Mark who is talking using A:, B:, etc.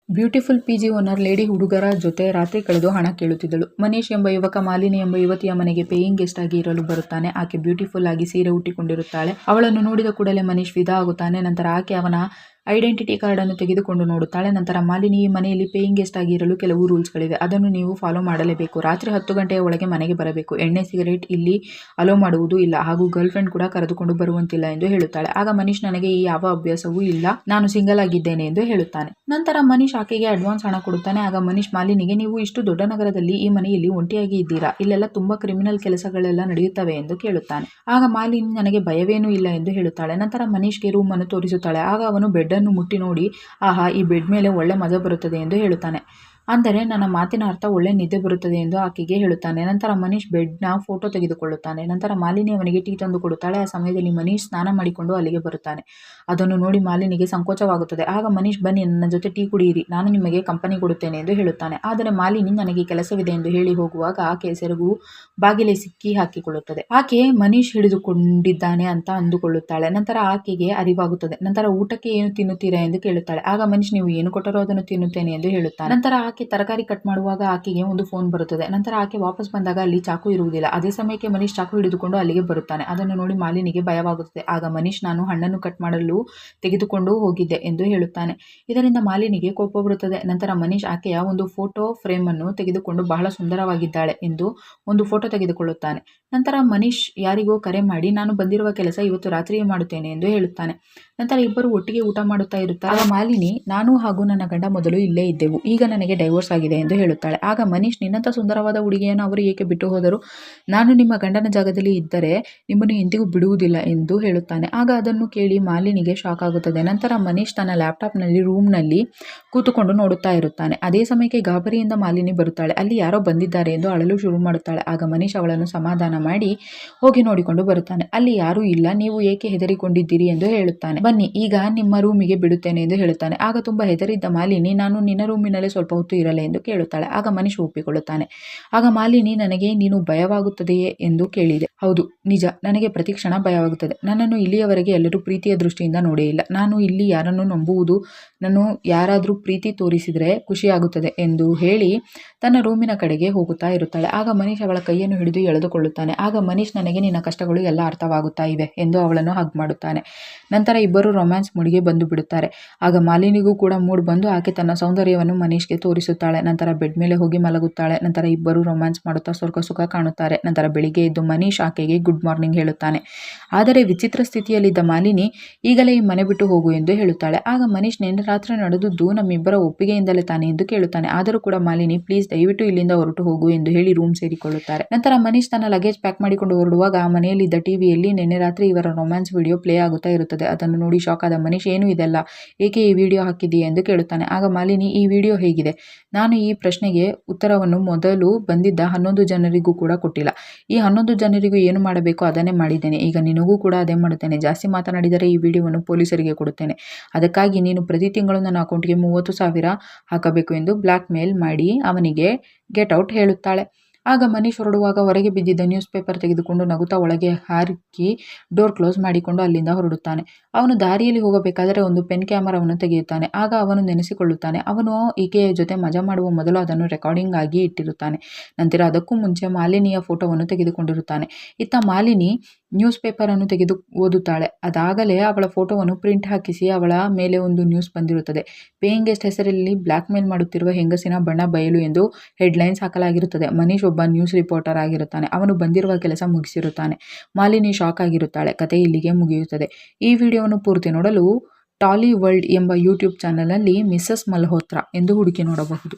A: Beautiful PG owner lady ಹುಡುಗರ ಜೊತೆ ರಾತ್ರಿ ಕಳೆದು ಹಣ ಕೇಳುತ್ತಿದ್ದಳು. ಮನೀಶ್ ಎಂಬ ಯುವಕ ಮಾಲಿನಿ ಎಂಬ ಯುವತಿಯ ಮನೆಗೆ ಪೇಯಿಂಗ್ ಗೆಸ್ಟ್ ಆಗಿ ಇರಲು ಬರುತ್ತಾನೆ. ಆಕೆ ಬ್ಯೂಟಿಫುಲ್ ಆಗಿ ಸೀರೆ ಉಟ್ಟಿಕೊಂಡಿರುತ್ತಾಳೆ. ಅವಳನ್ನು ನೋಡಿದ ಕೂಡಲೇ ಮನೀಶ್ ಫಿದಾ ಆಗುತ್ತಾನೆ. ನಂತರ ಆಕೆ ಅವನ ಐಡೆಂಟಿಟಿ ಕಾರ್ಡ್ ಅನ್ನು ತೆಗೆದುಕೊಂಡು ನೋಡುತ್ತಾಳೆ. ನಂತರ ಮಾಲಿನಿ, ಈ ಮನೆಯಲ್ಲಿ ಪೇಯಿಂಗ್ ಗೆಸ್ಟ್ ಆಗಿ ಇರಲು ಕೆಲವು ರೂಲ್ಸ್ಗಳಿವೆ, ಅದನ್ನು ನೀವು ಫಾಲೋ ಮಾಡಲೇಬೇಕು. ರಾತ್ರಿ 10 ಗಂಟೆಯ ಒಳಗೆ ಮನೆಗೆ ಬರಬೇಕು. ಎಣ್ಣೆ ಸಿಗರೇಟ್ ಇಲ್ಲಿ ಅಲೋ ಮಾಡುವುದು ಇಲ್ಲ, ಹಾಗೂ ಗರ್ಲ್ ಫ್ರೆಂಡ್ ಕೂಡ ಕರೆದುಕೊಂಡು ಬರುವಂತಿಲ್ಲ ಎಂದು ಹೇಳುತ್ತಾಳೆ. ಆಗ ಮನೀಶ್, ನನಗೆ ಈ ಯಾವ ಅಭ್ಯಾಸವೂ ಇಲ್ಲ, ನಾನು ಸಿಂಗಲ್ ಆಗಿದ್ದೇನೆ ಎಂದು ಹೇಳುತ್ತಾನೆ. ನಂತರ ಮನೀಶ್ ಆಕೆಗೆ ಅಡ್ವಾನ್ಸ್ ಹಣ ಕೊಡುತ್ತಾನೆ. ಆಗ ಮನೀಶ್ ಮಾಲಿನಿಗೆ, ನೀವು ಇಷ್ಟು ದೊಡ್ಡ ನಗರದಲ್ಲಿ ಈ ಮನೆಯಲ್ಲಿ ಒಂಟಿಯಾಗಿ ಇದ್ದೀರಾ, ಇಲ್ಲೆಲ್ಲ ತುಂಬಾ ಕ್ರಿಮಿನಲ್ ಕೆಲಸಗಳೆಲ್ಲ ನಡೆಯುತ್ತವೆ ಎಂದು ಕೇಳುತ್ತಾನೆ. ಆಗ ಮಾಲಿನಿ, ನನಗೆ ಭಯವೇನೂ ಇಲ್ಲ ಎಂದು ಹೇಳುತ್ತಾಳೆ. ನಂತರ ಮನೀಶ್ಗೆ ರೂಮ್ ಅನ್ನು ತೋರಿಸುತ್ತಾಳೆ. ಆಗ ಅವನು ಬೆಡ್ ಅನ್ನು ಮುಟ್ಟಿ ನೋಡಿ, ಆಹಾ, ಈ ಬೆಡ್ ಮೇಲೆ ಒಳ್ಳೆ ಮಜಾ ಬರುತ್ತದೆ ಎಂದು ಹೇಳುತ್ತಾನೆ. ಅಂದರೆ ನನ್ನ ಮಾತಿನ ಅರ್ಥ ಒಳ್ಳೆ ನಿದ್ದೆ ಬರುತ್ತದೆ ಎಂದು ಆಕೆಗೆ ಹೇಳುತ್ತಾನೆ. ನಂತರ ಮನೀಶ್ ಬೆಡ್ನ ಫೋಟೋ ತೆಗೆದುಕೊಳ್ಳುತ್ತಾನೆ. ನಂತರ ಮಾಲಿನಿ ಅವನಿಗೆ ಟೀ ತಂದು ಕೊಡುತ್ತಾಳೆ. ಆ ಸಮಯದಲ್ಲಿ ಮನೀಶ್ ಸ್ನಾನ ಮಾಡಿಕೊಂಡು ಅಲ್ಲಿಗೆ ಬರುತ್ತಾನೆ. ಅದನ್ನು ನೋಡಿ ಮಾಲಿನಿಗೆ ಸಂಕೋಚವಾಗುತ್ತದೆ. ಆಗ ಮನೀಶ್, ಬನ್ನಿ ನನ್ನ ಜೊತೆ ಟೀ ಕುಡಿಯಿರಿ, ನಾನು ನಿಮಗೆ ಕಂಪನಿ ಕೊಡುತ್ತೇನೆ ಎಂದು ಹೇಳುತ್ತಾನೆ. ಆದರೆ ಮಾಲಿನಿ, ನನಗೆ ಕೆಲಸವಿದೆ ಎಂದು ಹೇಳಿ ಹೋಗುವಾಗ ಆಕೆಯ ಸೆರಗು ಬಾಗಿಲೆ ಸಿಕ್ಕಿ ಹಾಕಿಕೊಳ್ಳುತ್ತದೆ. ಆಕೆ ಮನೀಶ್ ಹಿಡಿದುಕೊಂಡಿದ್ದಾನೆ ಅಂತ ಅಂದುಕೊಳ್ಳುತ್ತಾಳೆ. ನಂತರ ಆಕೆಗೆ ಅರಿವಾಗುತ್ತದೆ. ನಂತರ ಊಟಕ್ಕೆ ಏನು ತಿನ್ನುತ್ತೀರಾ ಎಂದು ಕೇಳುತ್ತಾಳೆ. ಆಗ ಮನೀಶ್, ನೀವು ಏನು ಕೊಟ್ಟರೂ ಅದನ್ನು ತಿನ್ನುತ್ತೇನೆ ಎಂದು ಹೇಳುತ್ತಾನೆ. ನಂತರ ಆಕೆ ತರಕಾರಿ ಕಟ್ ಮಾಡುವಾಗ ಆಕೆಗೆ ಒಂದು ಫೋನ್ ಬರುತ್ತದೆ. ನಂತರ ಆಕೆ ವಾಪಸ್ ಬಂದಾಗ ಅಲ್ಲಿ ಚಾಕು ಇರುವುದಿಲ್ಲ. ಅದೇ ಸಮಯಕ್ಕೆ ಮನೀಶ್ ಚಾಕು ಹಿಡಿದುಕೊಂಡು ಅಲ್ಲಿಗೆ ಬರುತ್ತಾನೆ. ಅದನ್ನು ನೋಡಿ ಮಾಲಿನಿಗೆ ಭಯವಾಗುತ್ತದೆ. ಆಗ ಮನೀಶ್, ನಾನು ಹಣ್ಣನ್ನು ಕಟ್ ಮಾಡಲು ತೆಗೆದುಕೊಂಡು ಹೋಗಿದ್ದೆ ಎಂದು ಹೇಳುತ್ತಾನೆ. ಇದರಿಂದ ಮಾಲಿನಿಗೆ ಕೋಪ ಬರುತ್ತದೆ. ನಂತರ ಮನೀಶ್ ಆಕೆಯ ಒಂದು ಫೋಟೋ ಫ್ರೇಮ್ ಅನ್ನು ತೆಗೆದುಕೊಂಡು ಬಹಳ ಸುಂದರವಾಗಿದ್ದಾಳೆ ಎಂದು ಒಂದು ಫೋಟೋ ತೆಗೆದುಕೊಳ್ಳುತ್ತಾನೆ. ನಂತರ ಮನೀಶ್ ಯಾರಿಗೋ ಕರೆ ಮಾಡಿ, ನಾನು ಬಂದಿರುವ ಕೆಲಸ ಇವತ್ತು ರಾತ್ರಿಯೇ ಮಾಡುತ್ತೇನೆ ಎಂದು ಹೇಳುತ್ತಾನೆ. ನಂತರ ಇಬ್ಬರು ಒಟ್ಟಿಗೆ ಊಟ ಮಾಡುತ್ತಾ ಇರುತ್ತಾರೆ. ಆಗ ಮಾಲಿನಿ, ನಾನು ಹಾಗೂ ನನ್ನ ಗಂಡ ಮೊದಲು ಇಲ್ಲೇ ಇದ್ದೆವು, ಈಗ ನನಗೆ ಡೈವೋರ್ಸ್ ಆಗಿದೆ ಎಂದು ಹೇಳುತ್ತಾಳೆ. ಆಗ ಮನೀಶ್, ನಿನ್ನಂಥ ಸುಂದರವಾದ ಹುಡುಗಿಯನ್ನು ಅವರು ಏಕೆ ಬಿಟ್ಟು ಹೋದರು? ನಾನು ನಿಮ್ಮ ಗಂಡನ ಜಾಗದಲ್ಲಿ ಇದ್ದರೆ ನಿಮ್ಮನ್ನು ಎಂದಿಗೂ ಬಿಡುವುದಿಲ್ಲ ಎಂದು ಹೇಳುತ್ತಾನೆ. ಆಗ ಅದನ್ನು ಕೇಳಿ ಮಾಲಿನಿಗೆ ಶಾಕ್ ಆಗುತ್ತದೆ. ನಂತರ ಮನೀಶ್ ತನ್ನ ಲ್ಯಾಪ್ಟಾಪ್ನಲ್ಲಿ ರೂಮ್ನಲ್ಲಿ ಕೂತುಕೊಂಡು ನೋಡುತ್ತಾ ಇರುತ್ತಾನೆ. ಅದೇ ಸಮಯಕ್ಕೆ ಗಾಬರಿಯಿಂದ ಮಾಲಿನಿ ಬರುತ್ತಾಳೆ. ಅಲ್ಲಿ ಯಾರೋ ಬಂದಿದ್ದಾರೆ ಎಂದು ಅಳಲು ಶುರು ಮಾಡುತ್ತಾಳೆ. ಆಗ ಮನೀಶ್ ಅವಳನ್ನು ಸಮಾಧಾನ ಮಾಡಿ ಹೋಗಿ ನೋಡಿಕೊಂಡು ಬರುತ್ತಾನೆ. ಅಲ್ಲಿ ಯಾರೂ ಇಲ್ಲ, ನೀವು ಏಕೆ ಹೆದರಿಕೊಂಡಿದ್ದೀರಿ ಎಂದು ಹೇಳುತ್ತಾನೆ. ಬನ್ನಿ, ಈಗ ನಿಮ್ಮ ರೂಮಿಗೆ ಬಿಡುತ್ತೇನೆ ಎಂದು ಹೇಳುತ್ತಾನೆ. ಆಗ ತುಂಬಾ ಹೆದರಿದ್ದ ಮಾಲಿನಿ, ನಾನು ನಿನ್ನ ರೂಮಿನಲ್ಲಿ ಸ್ವಲ್ಪ ಹೊತ್ತು ಇರಲಿ ಎಂದು ಕೇಳುತ್ತಾಳೆ. ಆಗ ಮನೀಶ್ ಒಪ್ಪಿಕೊಳ್ಳುತ್ತಾನೆ. ಆಗ ಮಾಲಿನಿ, ನನಗೆ ನೀನು ಭಯವಾಗುತ್ತದೆಯೇ ಎಂದು ಕೇಳಿದೆ. ಹೌದು, ನಿಜ, ನನಗೆ ಪ್ರತಿ ಕ್ಷಣ ಭಯವಾಗುತ್ತದೆ. ನನ್ನನ್ನು ಇಲ್ಲಿಯವರೆಗೆ ಎಲ್ಲರೂ ಪ್ರೀತಿಯ ದೃಷ್ಟಿಯಿಂದ ನೋಡೇ ಇಲ್ಲ. ನಾನು ಇಲ್ಲಿ ಯಾರನ್ನು ನಂಬುವುದು, ನಾನು ಯಾರಾದರೂ ಪ್ರೀತಿ ತೋರಿಸಿದರೆ ಖುಷಿಯಾಗುತ್ತದೆ ಎಂದು ಹೇಳಿ ತನ್ನ ರೂಮಿನ ಕಡೆಗೆ ಹೋಗುತ್ತಾ ಇರುತ್ತಾಳೆ. ಆಗ ಮನೀಶ್ ಅವಳ ಕೈಯನ್ನು ಹಿಡಿದು ಎಳೆದುಕೊಳ್ಳುತ್ತಾನೆ. ಆಗ ಮನೀಶ್, ನನಗೆ ನಿನ್ನ ಕಷ್ಟಗಳು ಎಲ್ಲ ಅರ್ಥವಾಗುತ್ತಾ ಇವೆ ಎಂದು ಅವಳನ್ನು ಹಗ್ ಮಾಡುತ್ತಾನೆ. ನಂತರ ಇಬ್ಬರು ರೊಮ್ಯಾನ್ಸ್ ಮೂಡ್ಗೆ ಬಂದು ಬಿಡುತ್ತಾರೆ. ಆಗ ಮಾಲಿನಿಗೂ ಕೂಡ ಮೂಡ್ ಬಂದು ಆಕೆ ತನ್ನ ಸೌಂದರ್ಯವನ್ನು ಮನೀಶ್ಗೆ ತೋರಿಸುತ್ತಾಳೆ. ನಂತರ ಬೆಡ್ ಮೇಲೆ ಹೋಗಿ ಮಲಗುತ್ತಾಳೆ. ನಂತರ ಇಬ್ಬರು ರೊಮ್ಯಾನ್ಸ್ ಮಾಡುತ್ತಾ ಸ್ವರ್ಗ ಸುಖ ಕಾಣುತ್ತಾರೆ. ನಂತರ ಬೆಳಿಗ್ಗೆ ಎದ್ದು ಮನೀಶ್ ಆಕೆಗೆ ಗುಡ್ ಮಾರ್ನಿಂಗ್ ಹೇಳುತ್ತಾನೆ. ಆದರೆ ವಿಚಿತ್ರ ಸ್ಥಿತಿಯಲ್ಲಿದ್ದ ಮಾಲಿನಿ, ಈಗಲೇ ಈ ಮನೆ ಬಿಟ್ಟು ಹೋಗು ಎಂದು ಹೇಳುತ್ತಾಳೆ. ಆಗ ಮನೀಶ್, ನಿನ್ನೆ ರಾತ್ರಿ ನಡೆದುದು ನಮ್ಮಿಬ್ಬರ ಒಪ್ಪಿಗೆಯಿಂದಲೇ ತಾನೆ ಎಂದು ಕೇಳುತ್ತಾನೆ. ಆದರೂ ಕೂಡ ಮಾಲಿನಿ, ಪ್ಲೀಸ್ ದಯವಿಟ್ಟು ಇಲ್ಲಿಂದ ಹೊರಟು ಹೋಗು ಎಂದು ಹೇಳಿ ರೂಮ್ ಸೇರಿಕೊಳ್ಳುತ್ತಾರೆ. ನಂತರ ಮನೀಶ್ ತನ್ನ ಲಗೇಜ್ ಪ್ಯಾಕ್ ಮಾಡಿಕೊಂಡು ಹೊರಡುವಾಗ ಆ ಮನೆಯಲ್ಲಿದ್ದ ಟಿವಿಯಲ್ಲಿ ನಿನ್ನೆ ರಾತ್ರಿ ಇವರ ರೊಮ್ಯಾನ್ಸ್ ವಿಡಿಯೋ ಪ್ಲೇ ಆಗುತ್ತಾ ಇರುತ್ತದೆ. ಅದನ್ನು ನೋಡಿ ಶಾಕ್ ಆದ ಮನೀಶ್, ಏನು ಇದೆಲ್ಲ, ಏಕೆ ಈ ವಿಡಿಯೋ ಹಾಕಿದೆಯಾ ಎಂದು ಕೇಳುತ್ತಾನೆ. ಆಗ ಮಾಲಿನಿ, ಈ ವಿಡಿಯೋ ಹೇಗಿದೆ? ನಾನು ಈ ಪ್ರಶ್ನೆಗೆ ಉತ್ತರವನ್ನು ಮೊದಲು ಬಂದಿದ್ದ 11 ಜನರಿಗೂ ಕೂಡ ಕೊಟ್ಟಿಲ್ಲ. ಈ 11 ಜನರಿಗೂ ಏನು ಮಾಡಬೇಕು ಅದನ್ನೇ ಮಾಡಿದ್ದೇನೆ. ಈಗ ನಿನಗೂ ಕೂಡ ಅದೇ ಮಾಡುತ್ತೇನೆ. ಜಾಸ್ತಿ ಮಾತನಾಡಿದರೆ ಈ ವಿಡಿಯೋವನ್ನು ಪೊಲೀಸರಿಗೆ ಕೊಡುತ್ತೇನೆ. ಅದಕ್ಕಾಗಿ ನೀನು ಪ್ರತಿ ತಿಂಗಳು ನನ್ನ ಅಕೌಂಟ್ಗೆ 30,000 ಹಾಕಬೇಕು ಎಂದು ಬ್ಲ್ಯಾಕ್ ಮೇಲ್ ಮಾಡಿ ಅವನಿಗೆ ಗೆಟ್ ಔಟ್ ಹೇಳುತ್ತಾಳೆ. ಆಗ ಮನೀಶ್ ಹೊರಡುವಾಗ ಹೊರಗೆ ಬಿದ್ದಿದ್ದ ನ್ಯೂಸ್ ಪೇಪರ್ ತೆಗೆದುಕೊಂಡು ನಗುತ್ತಾ ಒಳಗೆ ಹಾಕಿ ಡೋರ್ ಕ್ಲೋಸ್ ಮಾಡಿಕೊಂಡು ಅಲ್ಲಿಂದ ಹೊರಡುತ್ತಾನೆ. ಅವನು ದಾರಿಯಲ್ಲಿ ಹೋಗಬೇಕಾದರೆ ಒಂದು ಪೆನ್ ಕ್ಯಾಮರಾವನ್ನು ತೆಗೆಯುತ್ತಾನೆ. ಆಗ ಅವನು ನೆನೆಸಿಕೊಳ್ಳುತ್ತಾನೆ, ಅವನು ಈಕೆಯ ಜೊತೆ ಮಜಾ ಮಾಡುವ ಮೊದಲು ಅದನ್ನು ರೆಕಾರ್ಡಿಂಗ್ ಆಗಿ ಇಟ್ಟಿರುತ್ತಾನೆ. ನಂತರ ಅದಕ್ಕೂ ಮುಂಚೆ ಮಾಲಿನಿಯ ಫೋಟೋವನ್ನು ತೆಗೆದುಕೊಂಡಿರುತ್ತಾನೆ. ಇತ್ತ ಮಾಲಿನಿ ನ್ಯೂಸ್ ಪೇಪರ್ ಅನ್ನು ತೆಗೆದು ಓದುತ್ತಾಳೆ. ಅದಾಗಲೇ ಅವಳ ಫೋಟೋವನ್ನು ಪ್ರಿಂಟ್ ಹಾಕಿಸಿ ಅವಳ ಮೇಲೆ ಒಂದು ನ್ಯೂಸ್ ಬಂದಿರುತ್ತದೆ. ಪೇಯಿಂಗ್ ಗೆಸ್ಟ್ ಹೆಸರಲ್ಲಿ ಬ್ಲ್ಯಾಕ್ ಮೇಲ್ ಮಾಡುತ್ತಿರುವ ಹೆಂಗಸಿನ ಬಣ್ಣ ಬಯಲು ಎಂದು ಹೆಡ್ಲೈನ್ಸ್ ಹಾಕಲಾಗಿರುತ್ತದೆ. ಮನೀಶ್ ಒಬ್ಬ ನ್ಯೂಸ್ ರಿಪೋರ್ಟರ್ ಆಗಿರುತ್ತಾನೆ. ಅವನು ಬಂದಿರುವ ಕೆಲಸ ಮುಗಿಸಿರುತ್ತಾನೆ. ಮಾಲಿನಿ ಶಾಕ್ ಆಗಿರುತ್ತಾಳೆ. ಕತೆ ಇಲ್ಲಿಗೆ ಮುಗಿಯುತ್ತದೆ. ಈ ವಿಡಿಯೋವನ್ನು ಪೂರ್ತಿ ನೋಡಲು ಟಾಲಿ ವರ್ಲ್ಡ್ ಎಂಬ ಯೂಟ್ಯೂಬ್ ಚಾನಲ್ನಲ್ಲಿ ಮಿಸಸ್ ಮಲ್ಹೋತ್ರಾ ಎಂದು ಹುಡುಕಿ ನೋಡಬಹುದು.